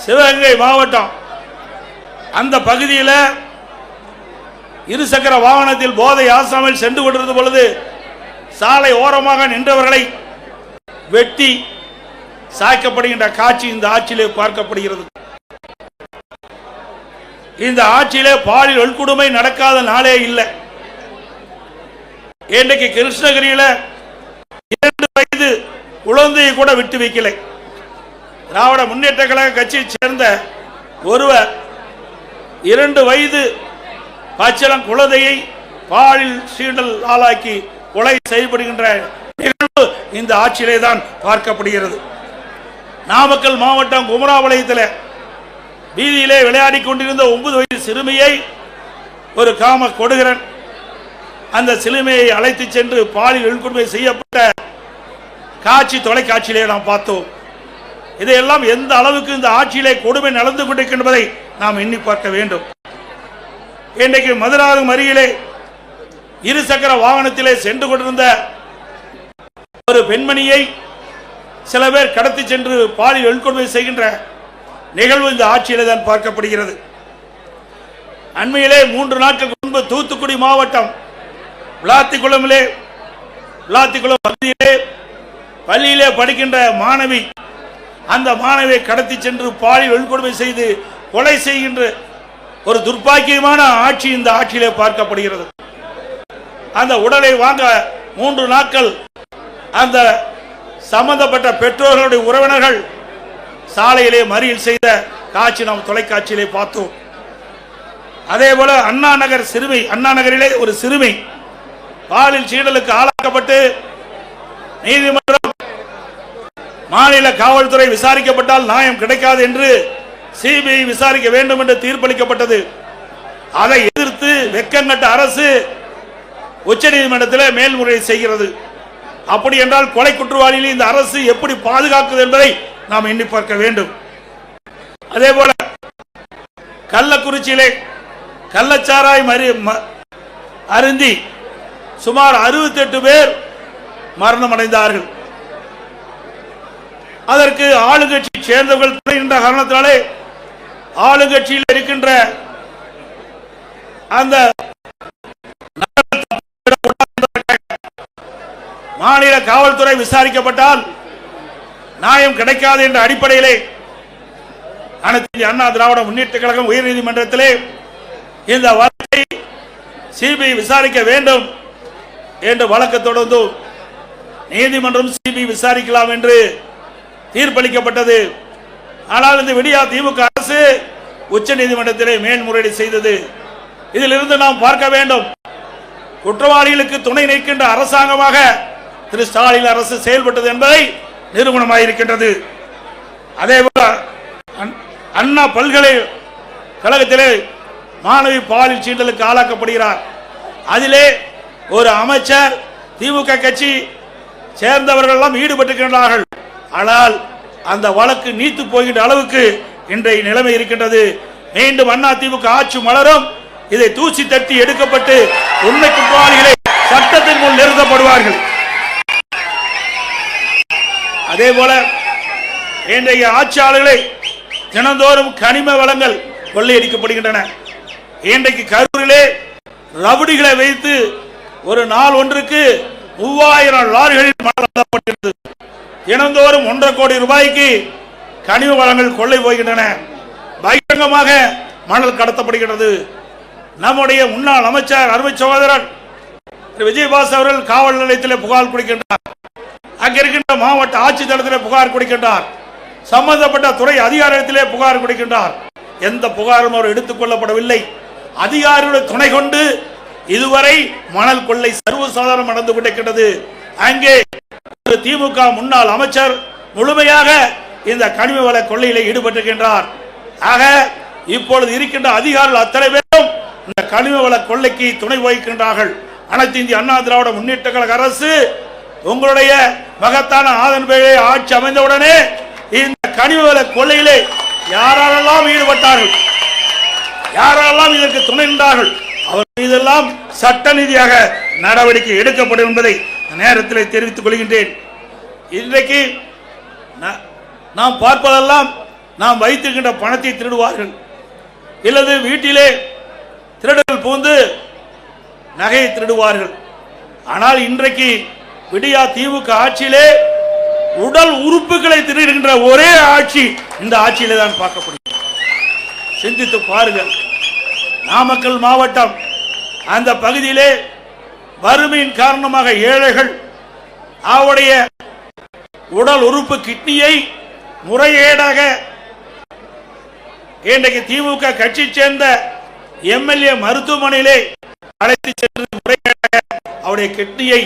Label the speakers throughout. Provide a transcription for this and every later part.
Speaker 1: சிவகங்கை மாவட்டம் அந்த பகுதியில் இருசக்கர வாகனத்தில் போதை ஆசாமில் சென்று கொண்டிருந்த பொழுது சாலை ஓரமாக நின்றவர்களை வெட்டி சாய்க்கப்படுகின்ற காட்சி இந்த ஆட்சியிலே பார்க்கப்படுகிறது. இந்த ஆட்சியிலே பாலியல் வன்கொடுமை நடக்காத நாளே இல்லை. இன்றைக்கு கிருஷ்ணகிரியில் 2 வயது குழந்தையை கூட விட்டு வைக்கலை. திராவிட முன்னேற்ற கழக கட்சியை சேர்ந்த ஒருவர் 2 வயது பச்சிளம் குழந்தையை பாலியல் சீண்டல் ஆளாக்கி கொலை செய்யப்படுகின்ற நிகழ்வு இந்த ஆட்சியிலே தான் பார்க்கப்படுகிறது. நாமக்கல் மாவட்டம் குமராபாளையத்தில் வீதியிலே விளையாடி கொண்டிருந்த 9 வயது சிறுமியை ஒரு காம கொடுகிறன் அந்த சிறுமியை அழைத்து சென்று பாலியல் வன்கொடுமை செய்யப்பட்ட காட்சி தொலைக்காட்சியிலே நாம் பார்த்தோம். இதையெல்லாம் எந்த அளவுக்கு இந்த ஆட்சியிலே கொடுமை நடந்து கொண்டிருக்கின்றதை நாம் எண்ணி பார்க்க வேண்டும். இன்றைக்கு மதுராந்தகம் அருகிலே இருசக்கர வாகனத்திலே சென்று கொண்டிருந்த ஒரு பெண்மணியை சில பேர் கடத்தி சென்று பாலியல் வன்கொடுமை செய்கின்ற நிகழ்வு இந்த ஆட்சியிலே தான் பார்க்கப்படுகிறது. அண்மையிலே 3 நாட்களுக்கு முன்பு தூத்துக்குடி மாவட்டம் விளாத்திக்குளம் பகுதியிலே பள்ளியிலே படிக்கின்ற மாணவி அந்த மாணவியை கடத்தி சென்று பாலியல் வன்கொடுமை செய்து கொலை செய்கின்ற ஒரு துர்பாக்கியமான ஆட்சி இந்த ஆட்சியிலே பார்க்கப்படுகிறது. அந்த உடலை வாங்க 3 நாட்கள் அந்த சம்பந்தப்பட்ட பெற்றோர்களுடைய உறவினர்கள் சாலையிலே மறியல் செய்த காட்சி நாம் தொலைக்காட்சியிலே பார்த்தோம். அதே போல அண்ணா நகரிலே ஒரு சிறுமி பாலியல் சீண்டலுக்கு ஆளாக்கப்பட்டு நீதிமன்றம் மாநில காவல்துறை விசாரிக்கப்பட்டால் நியாயம் கிடைக்காது என்று சிபிஐ விசாரிக்க வேண்டும் என்று தீர்ப்பளிக்கப்பட்டது. அதை எதிர்த்து வெக்கங்கட்ட அரசு உச்சநீதிமன்றத்தில் மேல்முறையீடு செய்கிறது. அப்படி என்றால் கொலை குற்றவாளிகளை இந்த அரசு எப்படி பாதுகாக்குது என்பதை நாம் எண்ணி பார்க்க வேண்டும். அதே போல கள்ளக்குறிச்சியிலே கள்ளச்சாராய் அருந்தி சுமார் 68 பேர் மரணம் அடைந்தார்கள். அதற்கு ஆளுங்கட்சி சேர்ந்தவர்கள் துணைகின்ற காரணத்தினாலே ஆளுங்கட்சியில் இருக்கின்ற அந்த மாநில காவல்துறை விசாரிக்கப்பட்டால் நியாயம் கிடைக்காது என்ற அடிப்படையிலே அனைத்து அண்ணா திராவிட முன்னேற்ற கழகம் உயர்நீதிமன்றத்திலே இந்த வழக்கை சிபிஐ விசாரிக்க வேண்டும் என்று வழக்கு தொடர்ந்து நீதிமன்றம் சிபிஐ விசாரிக்கலாம் என்று தீர்ப்பளிக்கப்பட்டது. ஆனால் இந்த விடியா திமுக அரசு உச்ச நீதிமன்றத்திலே மேல்முறையீடு செய்தது. இதிலிருந்து நாம் பார்க்க வேண்டும், குற்றவாளிகளுக்கு துணை நிற்கின்ற அரசாங்கமாக திரு ஸ்டாலின் அரசு செயல்பட்டது என்பதை நிரூபணமாயிருக்கின்றது. அதேபோல அண்ணா பல்கலைக்கழகத்திலே மாணவி பாலியல் சீண்டலுக்கு ஆளாக்கப்படுகிறார். அதிலே ஒரு அமைச்சர் திமுக கட்சி சேர்ந்தவர்கள் எல்லாம் ஈடுபட்டிருக்கின்றார்கள். ஆனால் அந்த வழக்கு நீத்து போகின்ற அளவுக்கு இன்றைய நிலைமை இருக்கின்றது. மீண்டும் அண்ணா திமுக ஆட்சி மலரும், இதை தூசி தட்டி எடுக்கப்பட்டு உண்மை குற்றவாளிகளை சட்டத்தின் முன் நிறுத்தப்படுவார்கள். அதே போல இன்றைய ஆட்சியாளர்களை தினந்தோறும் கனிம வளங்கள் கொள்ளையடிக்கப்படுகின்றன. இன்றைக்கு கரூரிலே ரவுடிகளை வைத்து ஒரு நாள் ஒன்றுக்கு 3000 லாரிகளில் மணல் தினந்தோறும் 1.5 கோடி ரூபாய்க்கு கனிம வளங்கள் கொள்ளை போகின்றன. பகிரங்கமாக மணல் கடத்தப்படுகிறது. நம்முடைய முன்னாள் அமைச்சர் அருமை சகோதரர் விஜயபாஸ் அவர்கள் காவல் நிலையத்தில் புகார் கொடுக்கின்றார். அங்கே இருக்கின்ற மாவட்ட ஆட்சித்தளத்தில் புகார் கொடுக்கின்றார். சம்பந்தப்பட்ட துறை அதிகாரத்திலே புகார் கொடுக்கின்றார். எந்த புகாரும் அவர் எடுத்துக் கொள்ளப்படவில்லை. அதிகாரிகளுடைய துணை கொண்டு இதுவரை மணல் கொள்ளை சர்வசாதாரணம் நடந்து கொண்டிருக்கிறது. அங்கே திமுக முன்னாள் அமைச்சர் முழுமையாக இந்த கனிம வள கொள்ளையிலே ஈடுபட்டிருக்கின்றார். ஆக இப்பொழுது இருக்கின்ற அதிகாரிகள் அத்தனை பேரும் இந்த கனிம வள கொள்ளைக்கு துணை வகிக்கின்றார்கள். அனைத்து இந்திய அண்ணா திராவிட முன்னேற்ற கழக அரசு உங்களுடைய மகத்தான ஆதரவு பேரை ஆட்சி அமைந்தவுடனே இந்த கனிம வள கொள்ளையிலே யாரெல்லாம் ஈடுபட்டார்கள், யாரெல்லாம் இதற்கு துணை நின்றார்கள், அவர் மீதெல்லாம் சட்ட ரீதியாக நடவடிக்கை எடுக்கப்படும் என்பதை நேரத்தில் தெரிவித்துக் கொள்கின்றேன். இன்றைக்கு நாம் பார்ப்பதெல்லாம் நாம் வைத்திருக்கின்ற பணத்தை திருடுவார்கள், இல்லது வீட்டிலே திருடர்கள் புகுந்து நகையை திருடுவார்கள். ஆனால் இன்றைக்கு விடியா திமுக ஆட்சியிலே உடல் உறுப்புகளை திருடுகின்ற ஒரே ஆட்சி இந்த ஆட்சியிலே தான் பார்க்கப்படுகிறது. சிந்தித்து பாருங்கள். நாமக்கல் மாவட்டம் அந்த பகுதியிலே வறுமையின் காரணமாக ஏழைகள் அவருடைய உடல் உறுப்பு கிட்னியை முறைகேடாக இன்றைக்கு திமுக கட்சி சேர்ந்த எம்எல்ஏ மருத்துவமனையிலே அழைத்து சென்று முறைகேடாக அவருடைய கிட்னியை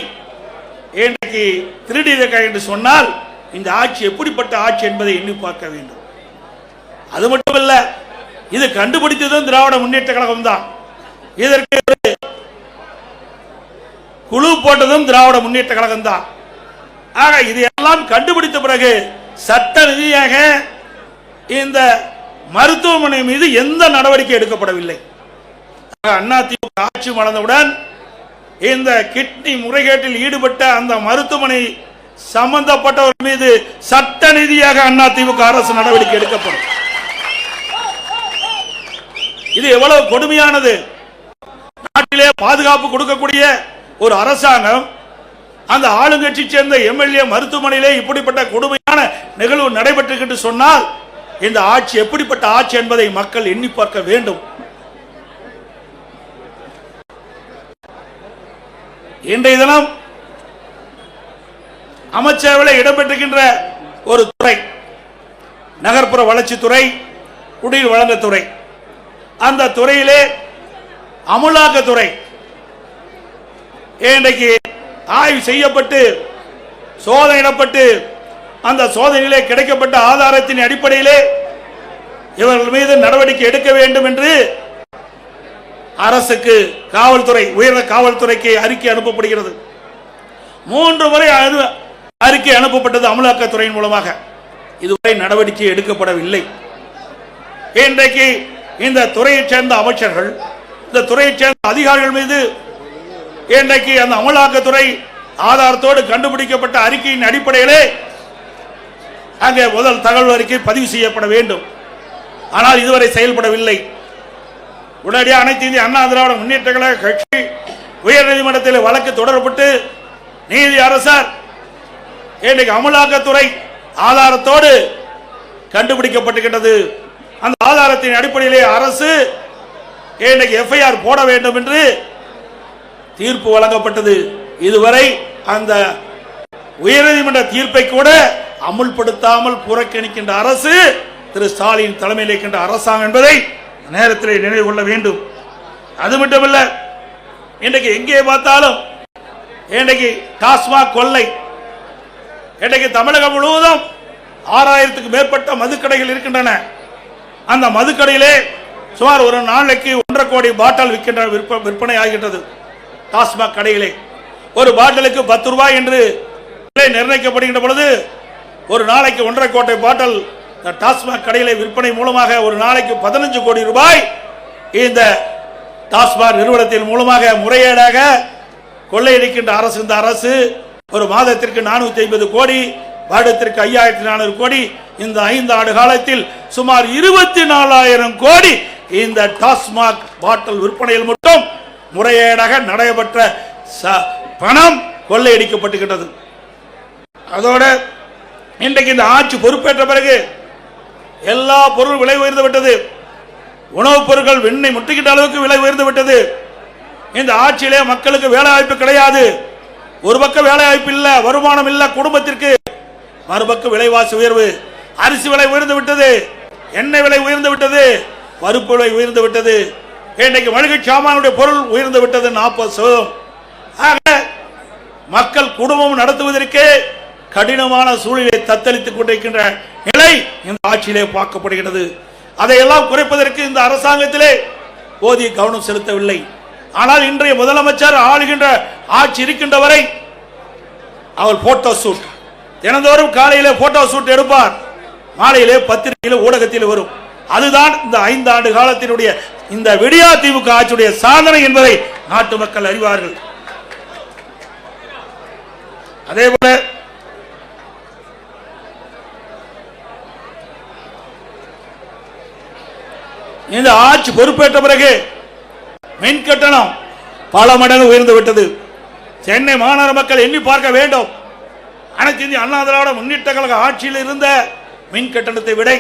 Speaker 1: இன்றைக்கு திருடியிருக்க என்று சொன்னால் இந்த ஆட்சி எப்படிப்பட்ட ஆட்சி என்பதை எண்ணி பார்க்க வேண்டும். அது மட்டுமல்ல, இது கண்டுபிடித்ததும் திராவிட முன்னேற்ற கழகம் தான். இதற்கு குழு போட்டதும் திராவிட முன்னேற்ற கழகம் தான். ஆக இதையெல்லாம் கண்டுபிடித்த பிறகு சட்ட ரீதியாக இந்த மருத்துவமனை மீது எந்த நடவடிக்கை எடுக்கப்படவில்லை. அதிமுக ஆட்சி மலர்ந்தவுடன் இந்த கிட்னி முறைகேட்டில் ஈடுபட்ட அந்த மருத்துவமனை சம்பந்தப்பட்டவர் மீது சட்ட ரீதியாக அதிமுக அரசு நடவடிக்கை எடுக்கப்படும். இது எவ்வளவு கொடுமையானது! நாட்டிலே பாதுகாப்பு கொடுக்கக்கூடிய ஒரு அரசாங்கம் அந்த ஆளுங்கட்சி சேர்ந்த எம்எல்ஏ மருத்துவமனையிலே இப்படிப்பட்ட கொடுமையான நிகழ்வு நடைபெற்று என்று சொன்னால் இந்த ஆட்சி எப்படிப்பட்ட ஆட்சி என்பதை மக்கள் எண்ணி பார்க்க வேண்டும். இன்றைய தினம் அமைச்சரவையில் இடம்பெற்றிருக்கின்ற ஒரு துறை நகர்ப்புற வளர்ச்சித்துறை, குடிநீர் வழங்கத்துறை. அந்த துறையிலே அமலாக்கத்துறை இன்றைக்கு ஆய்வு செய்யப்பட்டு சோதனையிடப்பட்டு அந்த சோதனையிலே கிடைக்கப்பட்ட ஆதாரத்தின் அடிப்படையிலே இவர்கள் மீது நடவடிக்கை எடுக்க வேண்டும் என்று அரசுக்கு காவல்துறை, உயர்ந்த காவல்துறைக்கு அறிக்கை அனுப்பப்படுகிறது. 3 முறை அறிக்கை அனுப்பப்பட்டது அமலாக்கத்துறையின் மூலமாக. இதுவரை நடவடிக்கை எடுக்கப்படவில்லை. இன்றைக்கு இந்த துறையைச் சேர்ந்த அமைச்சர்கள், இந்த துறையைச் சேர்ந்த அதிகாரிகள் மீது இன்றைக்கு அந்த அமலாக்கத்துறை ஆதாரத்தோடு கண்டுபிடிக்கப்பட்ட அறிக்கையின் அடிப்படையிலே அங்கே முதல் தகவல் அறிக்கை பதிவு செய்யப்பட வேண்டும். ஆனால் இதுவரை செயல்படவில்லை. உடனடியாக அனைத்து இந்திய அண்ணா திராவிட முன்னேற்ற கழக கட்சி உயர்நீதிமன்றத்தில் வழக்கு தொடரப்பட்டு நீதி அரசர் இன்றைக்கு அமலாக்கத்துறை ஆதாரத்தோடு கண்டுபிடிக்கப்பட்டிருக்கிறது. அந்த ஆதாரத்தின் அடிப்படையிலே அரசு இன்றைக்கு எஃப்ஐஆர் போட வேண்டும் என்று தீர்ப்பு வழங்கப்பட்டது. இதுவரை அந்த உயர்நீதிமன்ற தீர்ப்பை கூட அமுல்படுத்தாமல் புறக்கணிக்கின்ற அரசு திரு ஸ்டாலின் தலைமையில் இருக்கின்ற அரசாங்கம் என்பதை நேரத்தில் நினைவு கொள்ள வேண்டும். அது மட்டுமல்ல, இன்றைக்கு எங்கே பார்த்தாலும் இன்றைக்கு டாஸ்மாக் கொள்ளை. இன்றைக்கு தமிழகம் முழுவதும் 6000க்கும் மேற்பட்ட மதுக்கடைகள் இருக்கின்றன. அந்த மதுக்கடையிலே சுமார் ஒரு நாளைக்கு 1.5 கோடி பாட்டில் விற்பனை ஆகின்றது. டாஸ்மாக் கடையிலே ஒரு பாட்டிலுக்கு 10 ரூபாய் என்று நிர்ணயிக்கப்படுகின்ற பொழுது ஒரு நாளைக்கு 1.5 கோடி பாட்டில் டாஸ்மாக் கடையிலே விற்பனை மூலமாக ஒரு நாளைக்கு 15 கோடி ரூபாய் இந்த டாஸ்மாக் நிறுவனத்தின் மூலமாக முறையீடாக கொள்ளையடிக்கின்ற அரசு. இந்த அரசு ஒரு மாதத்திற்கு 450 கோடி, வருடத்திற்கு 5400 கோடி, இந்த 5 ஆண்டு காலத்தில் சுமார் 24,000 கோடி இந்த டாஸ்மாக் பாட்டில் விற்பனையில் மட்டும் முறையீடாக நடைபெற்ற பணம் கொள்ளையடிக்கப்பட்டுகிறது. அதோட இன்றைக்கு இந்த ஆட்சி பொறுப்பேற்ற பிறகு எல்லா பொருள் விலை உயர்ந்து விட்டது. உணவுப் பொருட்கள் விண்ணை முட்டுகின்ற அளவுக்கு விலை உயர்ந்து விட்டது. இந்த ஆட்சியிலே மக்களுக்கு வேலை வாய்ப்பு கிடையாது. ஒரு பக்கம் வேலை வாய்ப்பு இல்ல, வருமானம் இல்ல குடும்பத்திற்கு, மறுபக்கம் விலைவாசி உயர்வு. அரிசி விலை உயர்ந்து விட்டது, எண்ணெய் விலை உயர்ந்து விட்டது, பருப்பு விலை உயர்ந்து விட்டது. இன்றைக்கு மளிகை சாமானுடைய பொருள் உயர்ந்து விட்டது 40%. ஆக மக்கள் குடும்பம் நடத்துவதற்கு கடினமான சூழலை தத்தளித்துக் கொண்டிருக்கின்ற நிலை இந்த ஆட்சியிலே பார்க்கப்படுகிறது. அதையெல்லாம் குறைப்பதற்கு இந்த அரசாங்கத்திலே போதிய கவனம் செலுத்தவில்லை. ஆனால் இன்றைய முதலமைச்சர் ஆளுகின்ற ஆட்சி இருக்கின்ற வரை அவர் போட்டோ ஷூட் தினந்தோறும் காலையிலே போட்டோ ஷூட் எடுப்பார், மாலையிலே பத்திரிகையில் ஊடகத்தில் வரும். அதுதான் இந்த 5 ஆண்டு காலத்தினுடைய இந்த விடியா திமுக ஆட்சியுடைய சாதனை என்பதை நாட்டு மக்கள் அறிவார்கள். அதேபோல இந்த ஆட்சி பொறுப்பேற்ற பிறகு மின் கட்டணம் பல மடங்கு உயர்ந்து விட்டது. சென்னை மாநகர மக்கள் எண்ணி பார்க்க வேண்டும். அனைத்து இந்திய அண்ணா திராவிட முன்னேற்ற கழக ஆட்சியில் இருந்த மின் கட்டணத்தை விட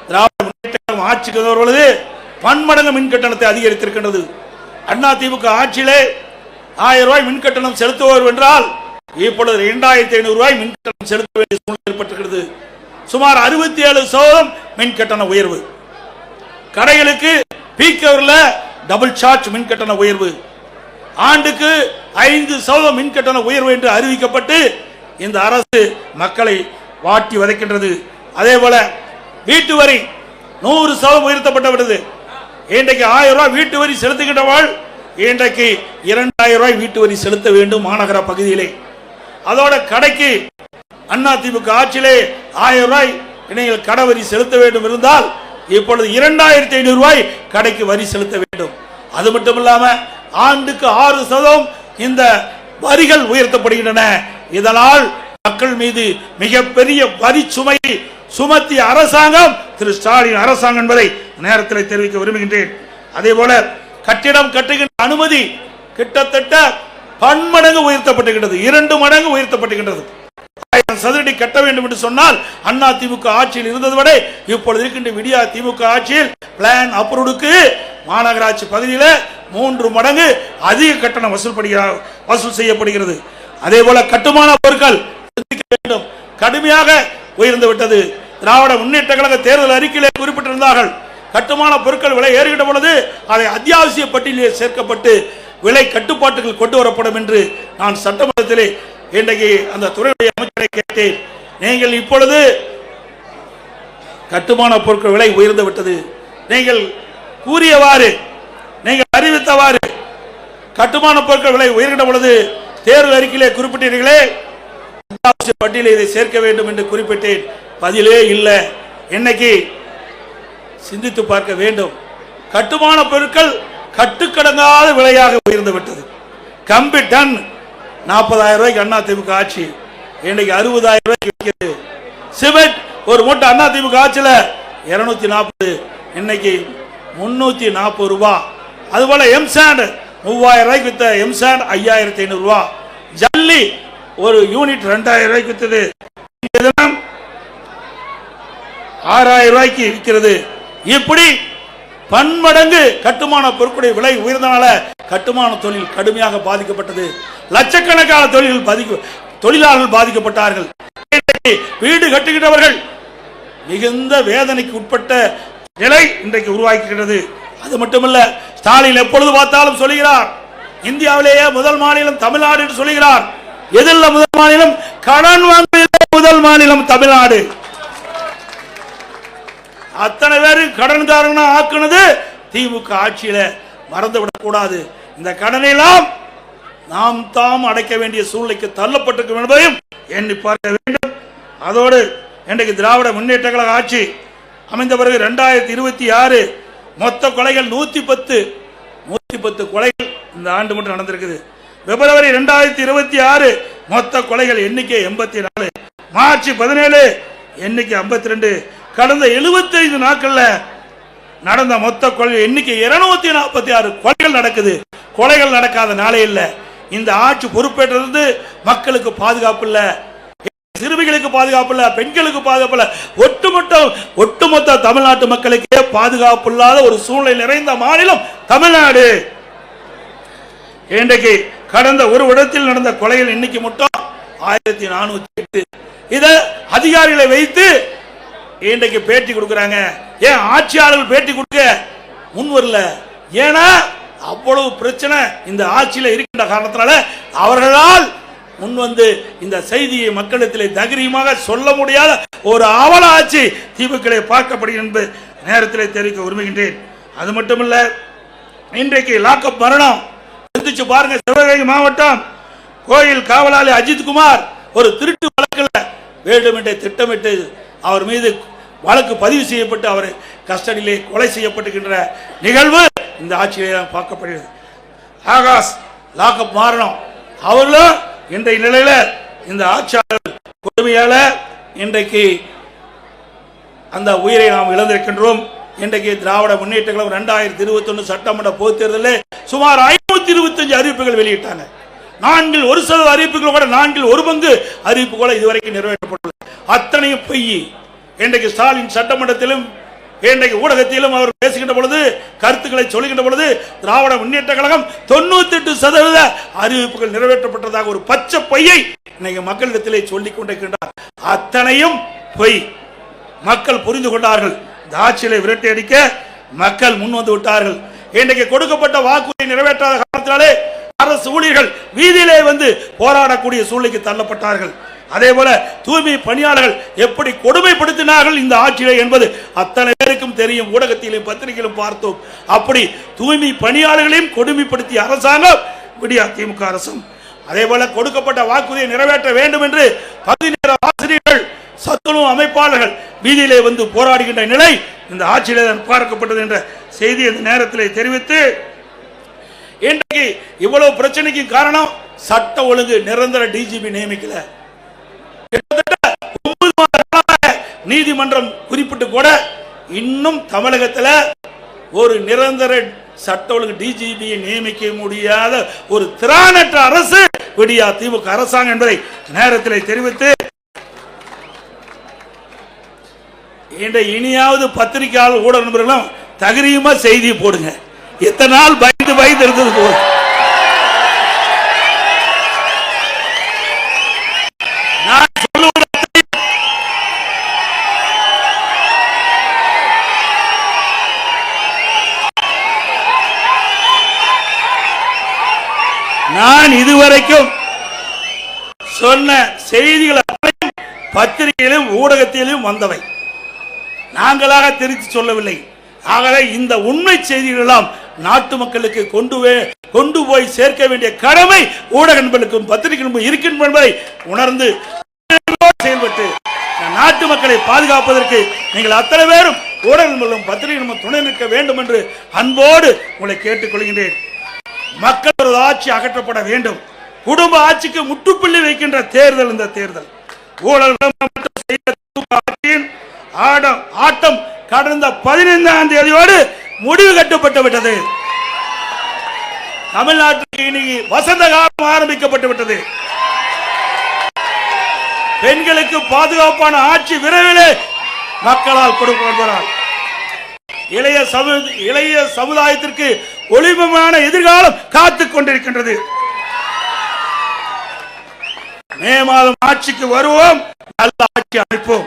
Speaker 1: திராவிட முன்னேற்ற கழகம் ஆட்சிக்கு வருவது பன்மடங்கு மின் கட்டணத்தை அதிகரித்திருக்கின்றது. அண்ணா திமுக ஆட்சியிலே 1000 ரூபாய் மின் கட்டணம் செலுத்துவோர் என்றால் இப்பொழுது 2500 ரூபாய் மின் கட்டணம் செலுத்த வேண்டிய சூழ்நிலை ஏற்பட்டிருக்கிறது. சுமார் 67% மின் கட்டண உயர்வு. கடைகளுக்கு பீக் ஹவர்ல டபுள் சார்ஜ் மின் கட்டண உயர்வு. ஆண்டுக்கு 5% மின் கட்டண உயர்வு என்று அறிவிக்கப்பட்டு இந்த அரசு மக்களை வாட்டி வதைக்கின்றது. அதே போல வீட்டு வரி 100% உயர்த்தப்பட்டு விட்டது. இன்றைக்கு 1000 ரூபாய் வீட்டு வரி செலுத்துகின்றவள் இன்றைக்கு 2000 ரூபாய் வீட்டு வரி செலுத்த வேண்டும் மாநகர பகுதியிலே. அதோட கடைக்கு அண்ணா திமுக ஆட்சியிலே 1000 ரூபாய் நீங்கள் கடை வரி செலுத்த வேண்டும் இருந்தால் இப்பொழுது 2500 ரூபாய் கடைக்கு வரி செலுத்த வேண்டும். அது மட்டும் இல்லாம ஆண்டுக்கு 6% இந்த வரிகள் உயர்த்தப்படுகின்றன. இதனால் மக்கள் மீது மிகப்பெரிய வரி சுமையை சுமத்திய அரசாங்கம் திரு ஸ்டாலின் அரசாங்கம் என்பதை நேரத்தில் தெரிவிக்க விரும்புகின்றேன். அதே போல கட்டிடம் கட்டுகின்ற அனுமதி கிட்டத்தட்ட பன்மடங்கு உயர்த்தப்பட்டுகின்றது. 2 மடங்கு உயர்த்தப்பட்டுகின்றது. 1000 சதுரடி கட்ட வேண்டும் என்று சொன்னால் அண்ணா திமுக ஆட்சியில் இருந்தது விட இப்பொழுது இருக்கின்ற விடியா திமுக ஆட்சியில் பிளான் அப்ரூவ்டுக்கு மாநகராட்சி பகுதியில் 3 மடங்கு அதிக கட்டணம் வசூல் செய்யப்படுகிறது. அதே போல கட்டுமான பொருட்கள் வேண்டும் கடுமையாக உயர்ந்து விட்டது. திராவிட முன்னேற்ற கழக தேர்தல் அறிக்கையிலே குறிப்பிட்டிருந்தார்கள், கட்டுமான பொருட்கள் விலை ஏறுகின்ற பொழுது அதை அத்தியாவசிய பட்டியலில் சேர்க்கப்பட்டு விலை கட்டுப்பாட்டுகள் கொண்டு வரப்படும் என்று நான் சட்டமன்றத்திலே இன்றைக்கு அந்த துறையுடைய அமைச்சரை கேட்டேன். நீங்கள் இப்பொழுது கட்டுமான பொருட்கள் விலை உயர்ந்து விட்டது. நீங்கள் கூறியவாறு நீங்கள் அறிவித்தவாறு கட்டுமான பொருட்கள் விலை உயர்கின்ற பொழுது தேர்தல் அறிக்கையிலே குறிப்பிட்டீர்களே பட்டியலில் இதை சேர்க்க வேண்டும் என்று குறிப்பிட்டேன். பதிலே இல்லை. இன்னைக்கு சிந்தித்து பார்க்க வேண்டும். கட்டுமான பொருட்கள் கட்டுக்கடங்காத விலையாக உயர்ந்து விட்டது. கம்பி டன் 40,000 ரூபாய்க்கு அண்ணா திமுக ஆட்சி இன்னைக்கு 60,000 ரூபாய்க்கு விற்கிறது. சிமெண்ட் ஒரு மூட்டை அண்ணா திமுக ஆட்சியில் 240, இன்னைக்கு 340 ரூபாய். அதுபோல எம்சாண்ட் 3000 ரூபாய்க்கு வித்த எம்சாண்ட் 5500 ரூபாய். ஜல்லி ஒரு யூனிட் 2000 ரூபாய்க்கு வித்தது 6000 ரூபாய்க்கு விற்கிறது. இப்படி பன்மடங்கு கட்டுமான பொருட்களுடைய விலை உயர்ந்தனால கட்டுமான தொழில் கடுமையாக பாதிக்கப்பட்டது. லட்சக்கணக்கான தொழிலாளர்கள் பாதிக்கப்பட்டார்கள். வீடு கட்டுகின்றவர்கள் மிகுந்த வேதனைக்கு உட்பட்ட நிலை இன்றைக்கு உருவாக்குகிறது. அது மட்டுமல்ல, ஸ்டாலின் எப்பொழுது பார்த்தாலும் சொல்லுகிறார் இந்தியாவிலேயே முதல் மாநிலம் தமிழ்நாடு என்று சொல்லுகிறார். எதில் முதல் மாநிலம்? கடன் வாங்குவதிலே முதல் மாநிலம் தமிழ்நாடு. அத்தனை பேரும் கடன்காரனா ஆக்குனது திமுக ஆட்சியில மறந்துவிடக் கூடாது. இந்த கடனை எல்லாம் நாம் தாம் அடைக்க வேண்டிய சூழ்நிலைக்கு தள்ளப்பட்டிருக்கும் என்பதையும் எண்ணி பார்க்க வேண்டும். அதோடு இன்றைக்கு திராவிட முன்னேற்ற கழக ஆட்சி அமைந்த பிறகு 2026 மொத்த கொலைகள் 110 கொலைகள் இந்த ஆண்டு மட்டும் நடந்திருக்குது. பிப்ரவரி 2026 மொத்த கொலைகள் எண்ணிக்கை 84, மார்ச் 17 எண்ணிக்கை 52. கடந்த 75 நாட்கள்ல நடந்த மொத்த கொலை எண்ணிக்கை 246 கொலைகள் நடக்குது. கொலைகள் நடக்காத நாளே இல்லை. இந்த ஆட்சி பொறுப்பேற்றது மக்களுக்கு பாதுகாப்பு இல்ல, சிறுமிகளுக்கு பாதுகாப்பு இல்ல, பெண்களுக்கு பாதுகாப்பு இல்ல, ஒட்டுமொத்த தமிழ்நாட்டு மக்களுக்கே பாதுகாப்பு இல்லாத ஒரு சூழ்நிலை நிறைந்த மாநிலம் தமிழ்நாடு. இன்றைக்கு கடந்த ஒரு இடத்தில் நடந்த கொலைகள் எண்ணிக்கை மட்டும் 1408. இத அதிகாரிகளை வைத்து இன்றைக்கு பேட்டி கொடுக்கிறாங்க. ஏன் ஆட்சியாளர்கள் பேட்டி கொடுக்க முன் வரல? ஏன்னா அவ்வளவு பிரச்சனை இந்த ஆட்சியில் இருக்கின்ற காரணத்தினால அவர்களால் முன் வந்து இந்த செய்தியை மக்களிடத்திலே தைரியமாக சொல்ல முடியாத ஒரு அவல ஆட்சி திமுக பார்க்கப்படுகிறது என்பது நேரத்தில் தெரிவிக்க விரும்புகின்றேன். அது மட்டுமல்ல, இன்றைக்கு லாக்அப் மரணம் சிந்திச்சு பாருங்க. சிவகங்கை மாவட்டம் கோயில் காவலாளி அஜித்குமார் ஒரு திருட்டு வழக்கில் வேண்டுமென்றே திட்டமிட்டு அவர் மீது வழக்கு பதிவு செய்யப்பட்டு அவர் கஸ்டடியிலே கொலை செய்யப்பட்டுகின்ற நிகழ்வு இந்த ஆட்சியிலே பார்க்கப்படுகிறது. ஆகாஷ் லாக்அப் மாறணும். அவர்களும் இன்றைய நிலையில இந்த ஆட்சியாளர் கொடுமையால இன்றைக்கு அந்த உயிரை நாம் இழந்திருக்கின்றோம். இன்றைக்கு திராவிட முன்னேற்ற கழகம் 2021 சட்டமன்ற பொதுத் தேர்தலில் சுமார் 525 அறிவிப்புகள் வெளியிட்டாங்க. 1% அறிவிப்புகள் கூட 1/4 அறிவிப்பு கூட இதுவரைக்கும் நிறைவேற்றப்பட்டுள்ளது. அத்தனையும் பொய். இன்றைக்கு ஸ்டாலின் சட்டமன்றத்திலும் இன்றைக்கு ஊடகத்திலும் அவர் பேசுகின்ற பொழுது, கருத்துக்களை சொல்லுகின்ற பொழுது, திராவிட முன்னேற்ற கழகம் 98% அறிவிப்புகள் நிறைவேற்றப்பட்டதாக ஒரு பச்சை பொய்யை இன்னைக்கு மக்களிடத்திலே சொல்லிக் கொண்டிருக்கின்றார். அத்தனையும் பொய். மக்கள் புரிந்து கொண்டார்கள். இந்த ஆட்சியை விரட்டி அடிக்க மக்கள் முன் வந்து விட்டார்கள். இன்றைக்கு கொடுக்கப்பட்ட வாக்குறுதியை நிறைவேற்றாத காரணத்தினாலே அரசு ஊழியர்கள் வீதியிலே வந்து போராடக்கூடிய சூழ்நிலைக்கு தள்ளப்பட்டார்கள். அதே போல தூய்மை பணியாளர்கள் எப்படி கொடுமைப்படுத்தினார்கள் இந்த ஆட்சியிலே என்பது அத்தனை பேருக்கும் தெரியும். ஊடகத்திலும் பத்திரிகையிலும் பார்த்தோம். அப்படி தூய்மை பணியாளர்களையும் கொடுமைப்படுத்திய அரசாங்கம் விடியா திமுக அரசும். அதே போல கொடுக்கப்பட்ட வாக்குறுதியை நிறைவேற்ற வேண்டும் என்று பகுதி நேர ஆசிரியர்கள், சத்துணவு அமைப்பாளர்கள் வீதியிலே வந்து போராடுகின்ற நிலை இந்த ஆட்சியிலே பார்க்கப்பட்டது என்ற செய்தி இந்த நேரத்தில் தெரிவித்து, இன்றைக்கு இவ்வளவு பிரச்சனைக்கு காரணம் சட்ட ஒழுங்கு நிரந்தர டிஜிபி நியமிக்கல. கிட்டத்தட்ட 9 மாத காலமாக நீதிமன்றம் குறிப்பிட்டு கூட இன்னும் தமிழகத்தில் ஒரு நிரந்தர சட்ட ஒழுங்கு டிஜிபியை நியமிக்க முடியாத ஒரு திராணற்ற அரசு விடியா திமுக அரசாங்கம் என்பதை நேரத்தில் தெரிவித்து, இனியாவது பத்திரிகையாளர் ஊடக நண்பர்களும் தகுதியுமா செய்தி போடுங்க. எத்தனை நாள் பயந்து பயந்து இருந்தது போது. நான் இதுவரைக்கும் சொன்ன செய்திகள் பத்திரிகையிலும் ஊடகத்திலும் வந்தவை, நாங்களாக திருத்தி சொல்லவில்லை. ஆகவே இந்த உண்மை செய்திகள் எல்லாம் நாட்டு மக்களுக்கு கொண்டு போய் சேர்க்க வேண்டிய கடமை ஊடக நண்பர்களுக்கும் பத்திரிகைகளுக்கும் இருக்கின்ற என்பதை உணர்ந்து செயல்பட்டு நாட்டு மக்களை பாதுகாப்பதற்கு நீங்கள் அத்தனை பேரும் ஊடக நண்பர்களும் பத்திரிகைகளும் துணை நிற்க வேண்டும் என்று அன்போடு உங்களை கேட்டுக்கொள்கின்றேன். மக்கள் ஆட்சி அகற்றப்பட வேண்டும். குடும்ப ஆட்சிக்கு முற்றுப்புள்ளி வைக்கின்ற தேர்தல் இந்த தேர்தல். ஊழல் ஆட்சியின் ஆட்டம் கடந்த 15ஆம் தேதியோடு முடிவு கட்டப்பட்டு விட்டது. தமிழ்நாட்டுக்கு இன்னைக்கு வசந்த காலம் ஆரம்பிக்கப்பட்டு விட்டது. பெண்களுக்கு பாதுகாப்பான ஆட்சி விரைவிலே மக்களால் கொடுக்கப்படுகிறார். இளைய சமுதாயத்திற்கு ஒளிமயமான எதிர்காலம் காத்துக் கொண்டிருக்கின்றது. மே மாதம் ஆட்சிக்கு வருவோம், நல்ல ஆட்சி அமைப்போம்.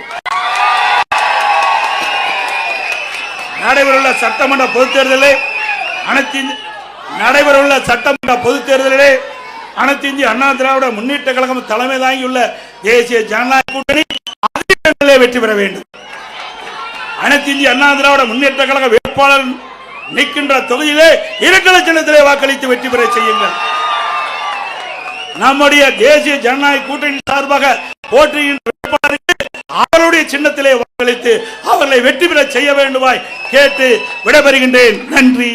Speaker 1: நடைபெறவுள்ள சட்டமன்ற பொதுத் தேர்தலிலே அனைத்து இந்திய அண்ணா திராவிட முன்னேற்ற கழகம் தலைமை தாங்கியுள்ள தேசிய ஜனநாயக கூட்டணி அதிக வெற்றி பெற வேண்டும். அனைத்து இந்திய அண்ணா திராவிட முன்னேற்ற கழக வேட்பாளர் நிற்கின்ற தொகுதியிலே 2 லட்சத்திலே வாக்களித்து வெற்றி பெற செய்யுங்கள். நம்முடைய தேசிய ஜனநாயக கூட்டணி சார்பாக போட்டியிடுகின்ற வேட்பாளருக்கு அவருடைய சின்னத்திலே வாக்களித்து அவர்களை வெற்றி பெற செய்ய வேண்டுமாய் கேட்டு விடைபெறுகின்றேன். நன்றி.